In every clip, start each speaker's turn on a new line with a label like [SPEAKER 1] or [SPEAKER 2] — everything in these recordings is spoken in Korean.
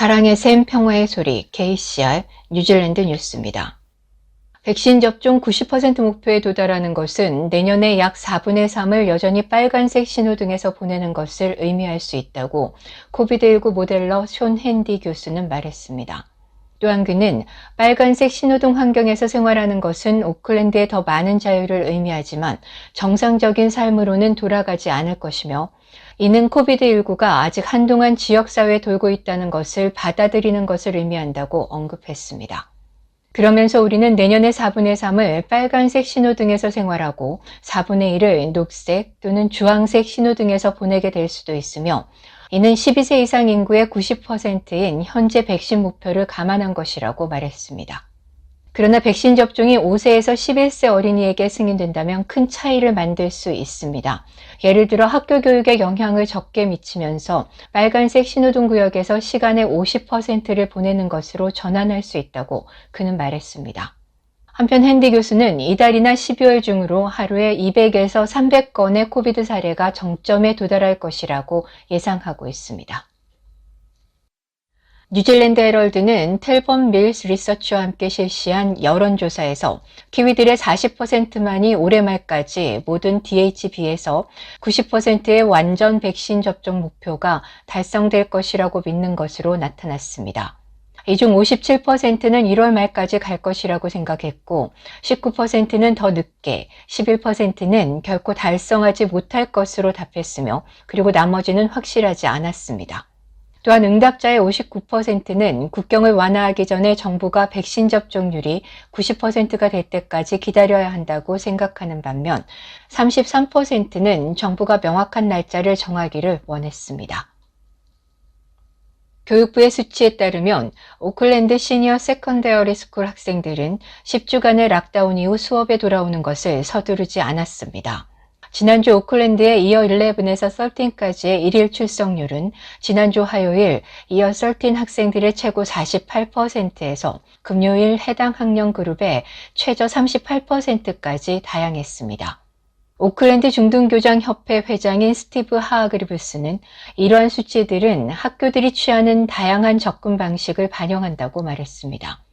[SPEAKER 1] 사랑의 샘 평화의 소리 KCR 뉴질랜드 뉴스입니다. 백신 접종 90% 목표에 도달하는 것은 내년에 약 4분의 3을 여전히 빨간색 신호등에서 보내는 것을 의미할 수 있다고 코비드19 모델러 숀 핸디 교수는 말했습니다. 또한 그는 빨간색 신호등 환경에서 생활하는 것은 오클랜드에 더 많은 자유를 의미하지만 정상적인 삶으로는 돌아가지 않을 것이며 이는 코비드19가 아직 한동안 지역사회에 돌고 있다는 것을 받아들이는 것을 의미한다고 언급했습니다. 그러면서 우리는 내년의 4분의 3을 빨간색 신호등에서 생활하고 4분의 1을 녹색 또는 주황색 신호등에서 보내게 될 수도 있으며 이는 12세 이상 인구의 90%인 현재 백신 목표를 감안한 것이라고 말했습니다. 그러나 백신 접종이 5세에서 11세 어린이에게 승인된다면 큰 차이를 만들 수 있습니다. 예를 들어 학교 교육에 영향을 적게 미치면서 빨간색 신호등 구역에서 시간의 50%를 보내는 것으로 전환할 수 있다고 그는 말했습니다. 한편 핸디 교수는 이달이나 12월 중으로 하루에 200에서 300건의 코비드 사례가 정점에 도달할 것이라고 예상하고 있습니다. 뉴질랜드 헤럴드는 텔번 밀스 리서치와 함께 실시한 여론조사에서 키위들의 40%만이 올해 말까지 모든 DHB에서 90%의 완전 백신 접종 목표가 달성될 것이라고 믿는 것으로 나타났습니다. 이 중 57%는 1월 말까지 갈 것이라고 생각했고 19%는 더 늦게, 11%는 결코 달성하지 못할 것으로 답했으며 그리고 나머지는 확실하지 않았습니다. 또한 응답자의 59%는 국경을 완화하기 전에 정부가 백신 접종률이 90%가 될 때까지 기다려야 한다고 생각하는 반면 33%는 정부가 명확한 날짜를 정하기를 원했습니다. 교육부의 수치에 따르면 오클랜드 시니어 세컨더리 스쿨 학생들은 10주간의 락다운 이후 수업에 돌아오는 것을 서두르지 않았습니다. 지난주 오클랜드의 이어 11에서 13까지의 일일 출석률은 지난주 화요일 이어 13 학생들의 최고 48%에서 금요일 해당 학년 그룹의 최저 38%까지 다양했습니다. 오클랜드 중등교장협회 회장인 스티브 하그리브스는 이러한 수치들은 학교들이 취하는 다양한 접근 방식을 반영한다고 말했습니다.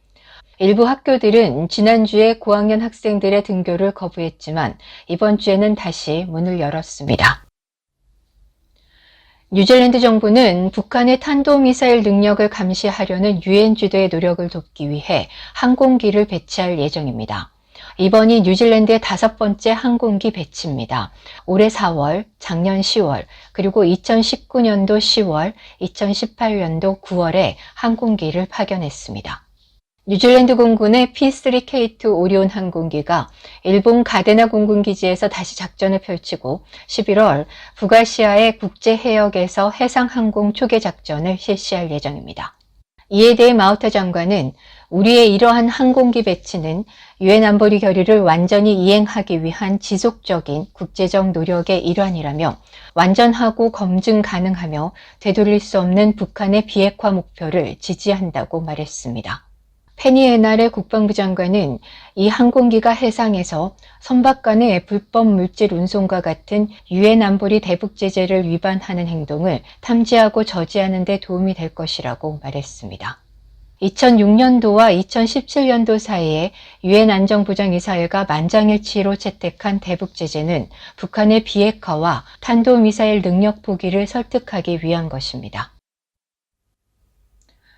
[SPEAKER 1] 일부 학교들은 지난주에 고학년 학생들의 등교를 거부했지만 이번 주에는 다시 문을 열었습니다. 뉴질랜드 정부는 북한의 탄도미사일 능력을 감시하려는 유엔 주도의 노력을 돕기 위해 항공기를 배치할 예정입니다. 이번이 뉴질랜드의 5번째 항공기 배치입니다. 올해 4월, 작년 10월, 그리고 2019년도 10월, 2018년도 9월에 항공기를 파견했습니다. 뉴질랜드 공군의 P3K2 오리온 항공기가 일본 가데나 공군기지에서 다시 작전을 펼치고 11월 북아시아의 국제해역에서 해상항공 초계 작전을 실시할 예정입니다. 이에 대해 마우타 장관은 우리의 이러한 항공기 배치는 유엔 안보리 결의를 완전히 이행하기 위한 지속적인 국제적 노력의 일환이라며 완전하고 검증 가능하며 되돌릴 수 없는 북한의 비핵화 목표를 지지한다고 말했습니다. 페니 에날의 국방부 장관은 이 항공기가 해상에서 선박 간의 불법 물질 운송과 같은 유엔 안보리 대북 제재를 위반하는 행동을 탐지하고 저지하는 데 도움이 될 것이라고 말했습니다. 2006년도와 2017년도 사이에 유엔 안전보장이사회가 만장일치로 채택한 대북 제재는 북한의 비핵화와 탄도미사일 능력 포기를 설득하기 위한 것입니다.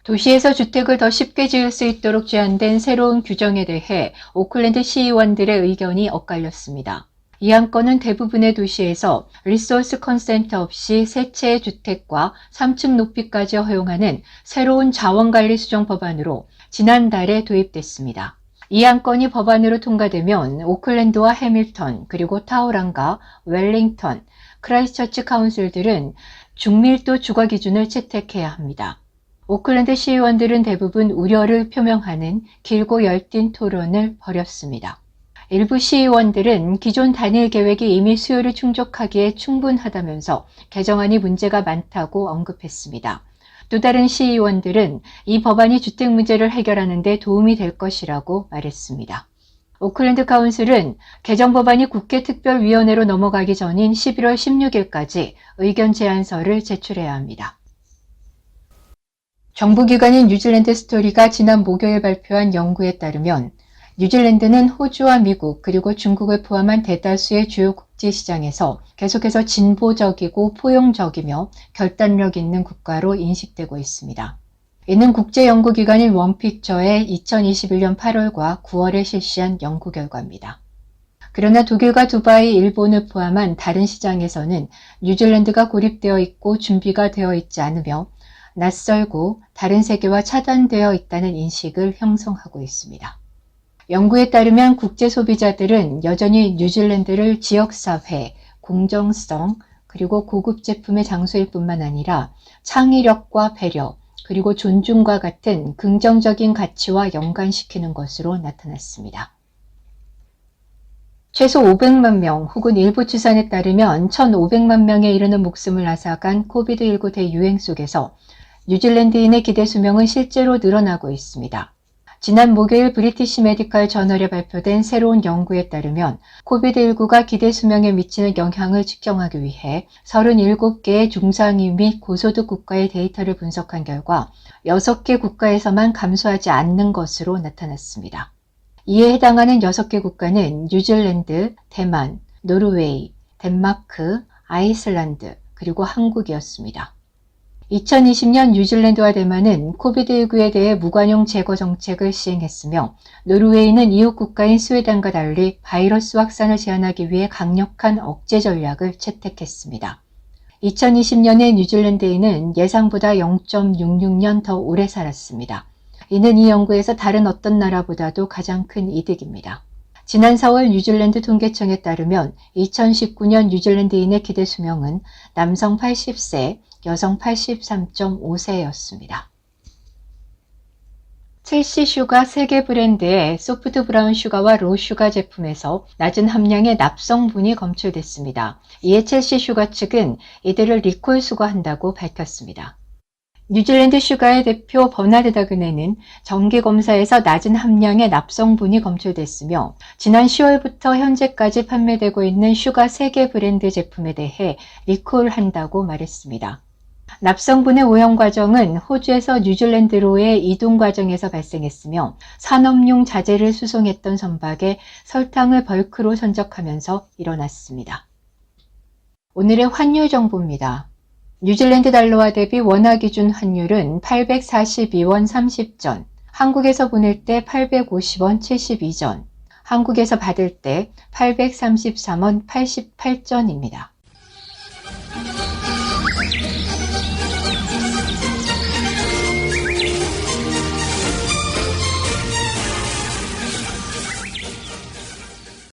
[SPEAKER 1] 도시에서 주택을 더 쉽게 지을 수 있도록 제안된 새로운 규정에 대해 오클랜드 시의원들의 의견이 엇갈렸습니다. 이 안건은 대부분의 도시에서 리소스 컨센트 없이 세 채의 주택과 3층 높이까지 허용하는 새로운 자원관리 수정 법안으로 지난달에 도입됐습니다. 이 안건이 법안으로 통과되면 오클랜드와 해밀턴, 그리고 타우랑과 웰링턴, 크라이스처치 카운슬들은 중밀도 주거 기준을 채택해야 합니다. 오클랜드 시의원들은 대부분 우려를 표명하는 길고 열띤 토론을 벌였습니다. 일부 시의원들은 기존 단일 계획이 이미 수요를 충족하기에 충분하다면서 개정안이 문제가 많다고 언급했습니다. 또 다른 시의원들은 이 법안이 주택 문제를 해결하는 데 도움이 될 것이라고 말했습니다. 오클랜드 카운슬은 개정 법안이 국회 특별위원회로 넘어가기 전인 11월 16일까지 의견 제안서를 제출해야 합니다. 정부기관인 뉴질랜드 스토리가 지난 목요일 발표한 연구에 따르면 뉴질랜드는 호주와 미국 그리고 중국을 포함한 대다수의 주요 국제시장에서 계속해서 진보적이고 포용적이며 결단력 있는 국가로 인식되고 있습니다. 이는 국제연구기관인 원피처의 2021년 8월과 9월에 실시한 연구 결과입니다. 그러나 독일과 두바이, 일본을 포함한 다른 시장에서는 뉴질랜드가 고립되어 있고 준비가 되어 있지 않으며 낯설고 다른 세계와 차단되어 있다는 인식을 형성하고 있습니다. 연구에 따르면 국제 소비자들은 여전히 뉴질랜드를 지역사회, 공정성, 그리고 고급 제품의 장소일 뿐만 아니라 창의력과 배려, 그리고 존중과 같은 긍정적인 가치와 연관시키는 것으로 나타났습니다. 최소 500만 명 혹은 일부 추산에 따르면 1,500만 명에 이르는 목숨을 앗아간 코비드-19 대유행 속에서 뉴질랜드인의 기대 수명은 실제로 늘어나고 있습니다. 지난 목요일 브리티시 메디컬 저널에 발표된 새로운 연구에 따르면 코비드-19가 기대 수명에 미치는 영향을 측정하기 위해 37개의 중상위 및 고소득 국가의 데이터를 분석한 결과 6개 국가에서만 감소하지 않는 것으로 나타났습니다. 이에 해당하는 6개 국가는 뉴질랜드, 대만, 노르웨이, 덴마크, 아이슬란드, 그리고 한국이었습니다. 2020년 뉴질랜드와 대만은 코비드-19에 대해 무관용 제거 정책을 시행했으며 노르웨이는 이웃 국가인 스웨덴과 달리 바이러스 확산을 제한하기 위해 강력한 억제 전략을 채택했습니다. 2020년에 뉴질랜드인은 예상보다 0.66년 더 오래 살았습니다. 이는 이 연구에서 다른 어떤 나라보다도 가장 큰 이득입니다. 지난 4월 뉴질랜드 통계청에 따르면 2019년 뉴질랜드인의 기대 수명은 남성 80세, 여성 83.5세였습니다. 첼시 슈가 세계 브랜드의 소프트 브라운 슈가와 로 슈가 제품에서 낮은 함량의 납성분이 검출됐습니다. 이에 첼시 슈가 측은 이들을 리콜 수거한다고 밝혔습니다. 뉴질랜드 슈가의 대표 버나드 다그네는 정기검사에서 낮은 함량의 납성분이 검출됐으며 지난 10월부터 현재까지 판매되고 있는 슈가 세계 브랜드 제품에 대해 리콜한다고 말했습니다. 납성분의 오염 과정은 호주에서 뉴질랜드로의 이동 과정에서 발생했으며 산업용 자재를 수송했던 선박에 설탕을 벌크로 선적하면서 일어났습니다. 오늘의 환율 정보입니다. 뉴질랜드 달러와 대비 원화 기준 환율은 842원 30전, 한국에서 보낼 때 850원 72전, 한국에서 받을 때 833원 88전입니다.